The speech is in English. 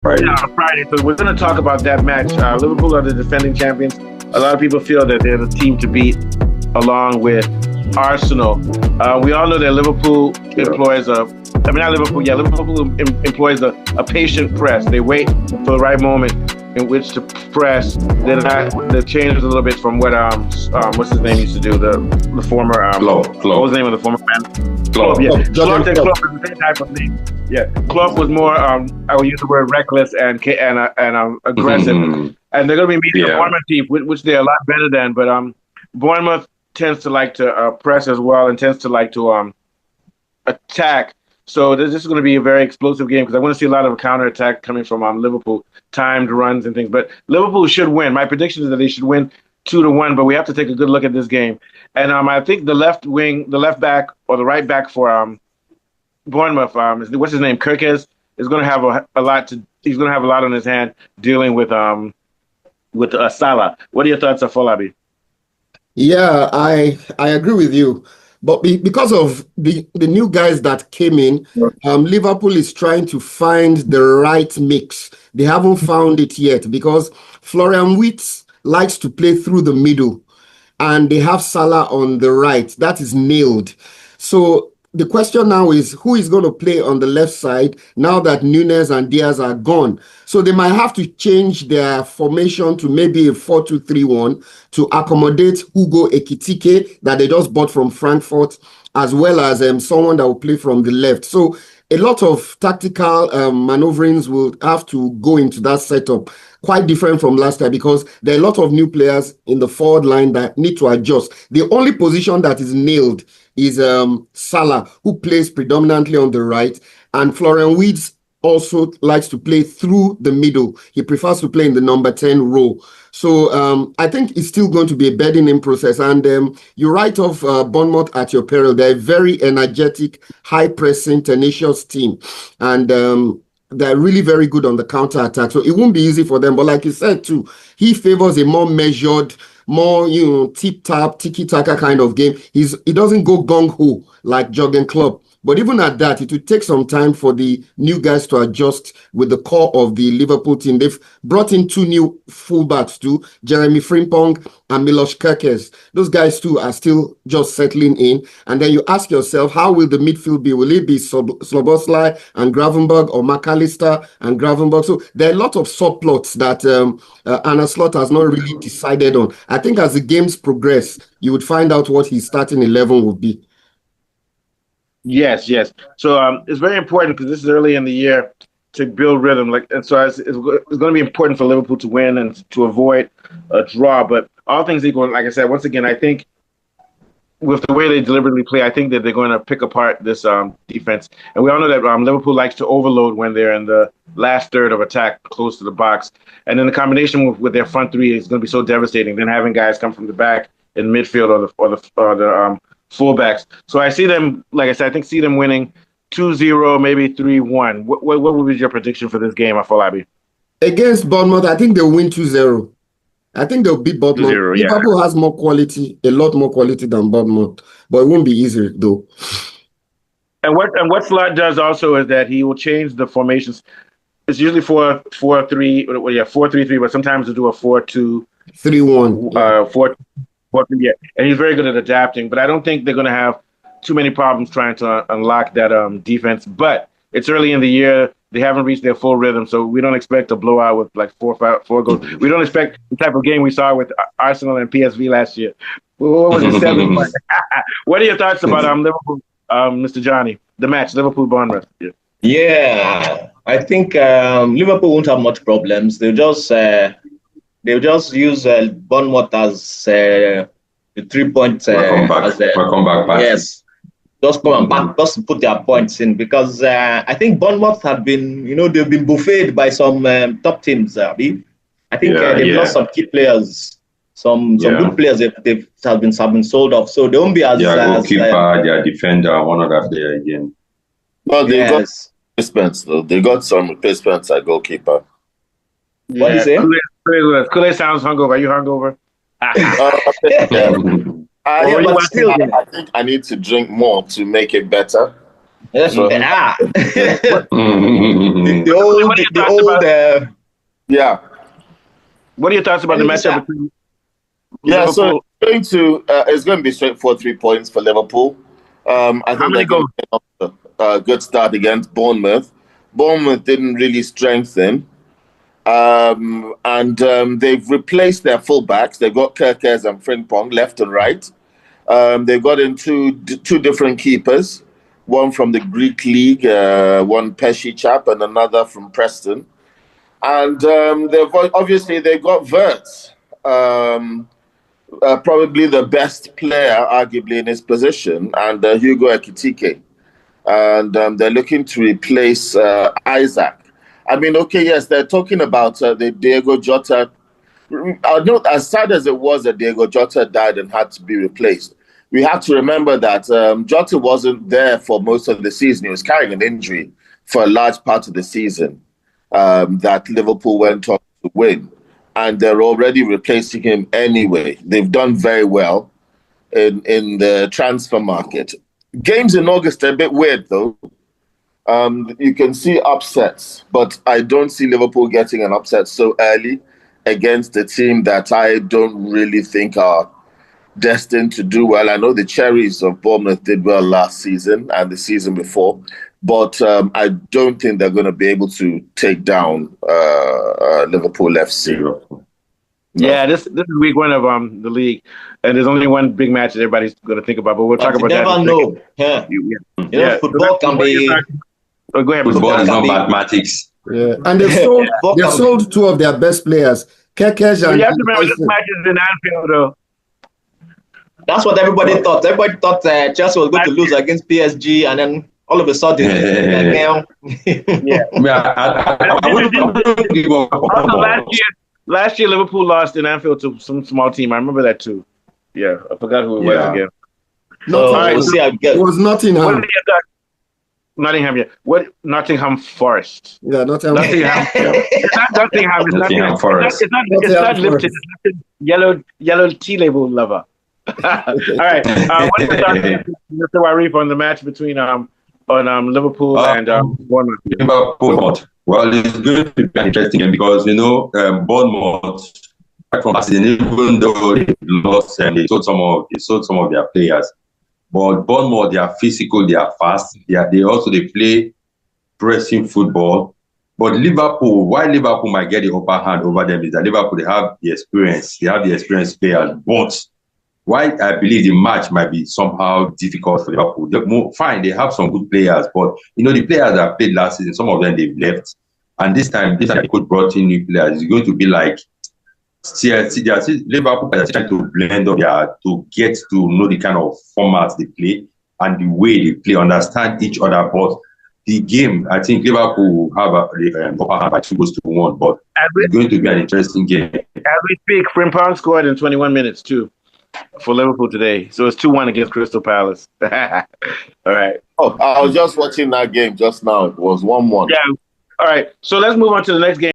Friday. Yeah, Friday. So we're going to talk about that match. Liverpool are the defending champions. A lot of people feel that they're the team to beat, along with Arsenal. We all know that Liverpool employs not Liverpool. Yeah, Liverpool employs a patient press. They wait for the right moment in which to press. They changes a little bit from what what's his name used to do. The former Klopp. What was the name of the former man? Klopp. Yeah, Klopp and Klopp is the same type of thing. Yeah, Klopp was more I would use the word reckless and aggressive. And they're going to be meeting a Bournemouth team, which they're a lot better than. But Bournemouth tends to like to press as well, and tends to like to attack. So this is going to be a very explosive game because I want to see a lot of counterattack coming from Liverpool, timed runs and things. But Liverpool should win. My prediction is that they should win 2-1. But we have to take a good look at this game. And I think the left back or the right back for Bournemouth, what's his name, Kirkes, is going to have a lot to. He's going to have a lot on his hand dealing with Salah. What are your thoughts, Afolabi? Yeah, I agree with you. But because of the new guys that came in, Liverpool is trying to find the right mix. They haven't found it yet because Florian Wirtz likes to play through the middle, and they have Salah on the right. That is nailed. So the question now is who is going to play on the left side now that Nunes and Diaz are gone. So they might have to change their formation to maybe a 4-2-3-1 to accommodate Hugo Ekitike that they just bought from Frankfurt, as well as someone that will play from the left. So a lot of tactical maneuverings will have to go into that setup. Quite different from last time because there are a lot of new players in the forward line that need to adjust. The only position that is nailed is Salah, who plays predominantly on the right, and Florian Wirtz also likes to play through the middle. He prefers to play in the number 10 role. So I think it's still going to be a bedding-in process. And you write off Bournemouth at your peril. They're a very energetic, high-pressing, tenacious team. And they're really very good on the counter-attack. So it won't be easy for them. But like you said, too, he favors a more measured, more, tip-tap, tiki-taka kind of game. He doesn't go gung-ho like Jurgen Klopp. But even at that, it will take some time for the new guys to adjust with the core of the Liverpool team. They've brought in 2 new fullbacks too, Jeremy Frimpong and Milos Kerkez. Those guys too are still just settling in. And then you ask yourself, how will the midfield be? Will it be Szoboszlai and Gravenberg or McAllister and Gravenberg? So there are a lot of subplots that Arne Slot has not really decided on. I think as the games progress, you would find out what his starting 11 will be. Yes. So it's very important because this is early in the year to build rhythm. And so it's going to be important for Liverpool to win and to avoid a draw. But all things equal, like I said, once again, I think with the way they deliberately play, I think that they're going to pick apart this defense. And we all know that Liverpool likes to overload when they're in the last third of attack close to the box. And then the combination with their front three is going to be so devastating. Then having guys come from the back in midfield or the fullbacks. So I see them, like I said, see them winning 2-0, maybe 3-1. What would be your prediction for this game, Afolabi? Against Bournemouth, I think they'll win 2-0. I think they'll beat Bournemouth. Liverpool has more quality, a lot more quality than Bournemouth, but it won't be easy though. And what Slot does also is that he will change the formations. It's usually 4-3, 4-3-3, but sometimes he'll do a 4-2-3-1. 4-3, yeah. And he's very good at adapting, but I don't think they're going to have too many problems trying to unlock that defense. But it's early in the year. They haven't reached their full rhythm, so we don't expect a blowout with like 4 goals. We don't expect the type of game we saw with Arsenal and PSV last year. What was it, 7? What are your thoughts about Liverpool, Mr. Johnny, the match, Liverpool-Bournemouth? Yeah, I think Liverpool won't have much problems. They'll just use Bournemouth as the 3 points. Welcome back pass. Yes. Just come and back, just to put their points in because I think Bournemouth have been, they've been buffeted by some top teams. I think they've lost some key players, some good players. They've have been sold off, so they won't be as goalkeeper, their defender, one other player again. Well, they got replacements though. They got some replacements at goalkeeper. What is it? Kule sounds hungover. Are you hungover? But still, I think I need to drink more to make it better. Yes, So- yeah. Mhm. the old. Yeah. What are your thoughts about the matchup between Yeah, Liverpool? so it's going to be straightforward 3 points for Liverpool. I How think many they're going to get off a good start against Bournemouth. Bournemouth didn't really strengthen. And they've replaced their fullbacks. They've got Kerkez and Frimpong left and right. They've got in two different keepers, one from the Greek league, one Pesci chap, and another from Preston. And they've got Wirtz, probably the best player, arguably, in his position, and Hugo Ekitike. And they're looking to replace Isaac. I mean, okay, yes, they're talking about the Diego Jota. Not as sad as it was that Diego Jota died and had to be replaced. We have to remember that Jota wasn't there for most of the season. He was carrying an injury for a large part of the season that Liverpool went on to win. And they're already replacing him anyway. They've done very well in the transfer market. Games in August are a bit weird, though. You can see upsets, but I don't see Liverpool getting an upset so early against a team that I don't really think are destined to do well. I know the Cherries of Bournemouth did well last season and the season before, but I don't think they're going to be able to take down Liverpool FC. Yeah, this is week one of the league, and there's only one big match that everybody's going to think about. But we'll talk about that. Never know. Yeah. Yeah. Football can be. Oh, go ahead. Football is not mathematics. Yeah. And they've sold two of their best players, Kerkez and. You have to remember this match is in Anfield, though. That's what everybody thought. Everybody thought Chelsea was going to lose against PSG, and then all of a sudden, Yeah. Last year, Liverpool lost in Anfield to some small team. I remember that too. Yeah, I forgot who it was again. We'll see how it goes. It was Nottingham. Nottingham, yeah. What? Nottingham Forest. Yeah, Nottingham. It's not Nottingham. It's Nottingham Forest. It's not lifted. It's lifted. Yellow tea label lover. All right. What is Mr. Warif on the match between Liverpool and Bournemouth? Bournemouth. Well, it's going to be an interesting game because Bournemouth, from last season, even though they lost and they sold some of their players, but Bournemouth, they are physical, they are fast, they play pressing football. But Liverpool, why Liverpool might get the upper hand over them is that Liverpool, they have the experienced players, but why I believe the match might be somehow difficult for Liverpool. Fine, they have some good players, but the players that played last season, some of them they've left, and this time they could brought in new players. It's going to be like Liverpool are trying to blend up to get to know the kind of formats they play and the way they play, understand each other. But the game, I think Liverpool will have an upper hand by 2-1, but it's going to be an interesting game. As we speak, Frimpong scored in 21 minutes too for Liverpool today. So it's 2-1 against Crystal Palace. All right. Oh, I was just watching that game just now. It was 1-1. Yeah. All right. So let's move on to the next game.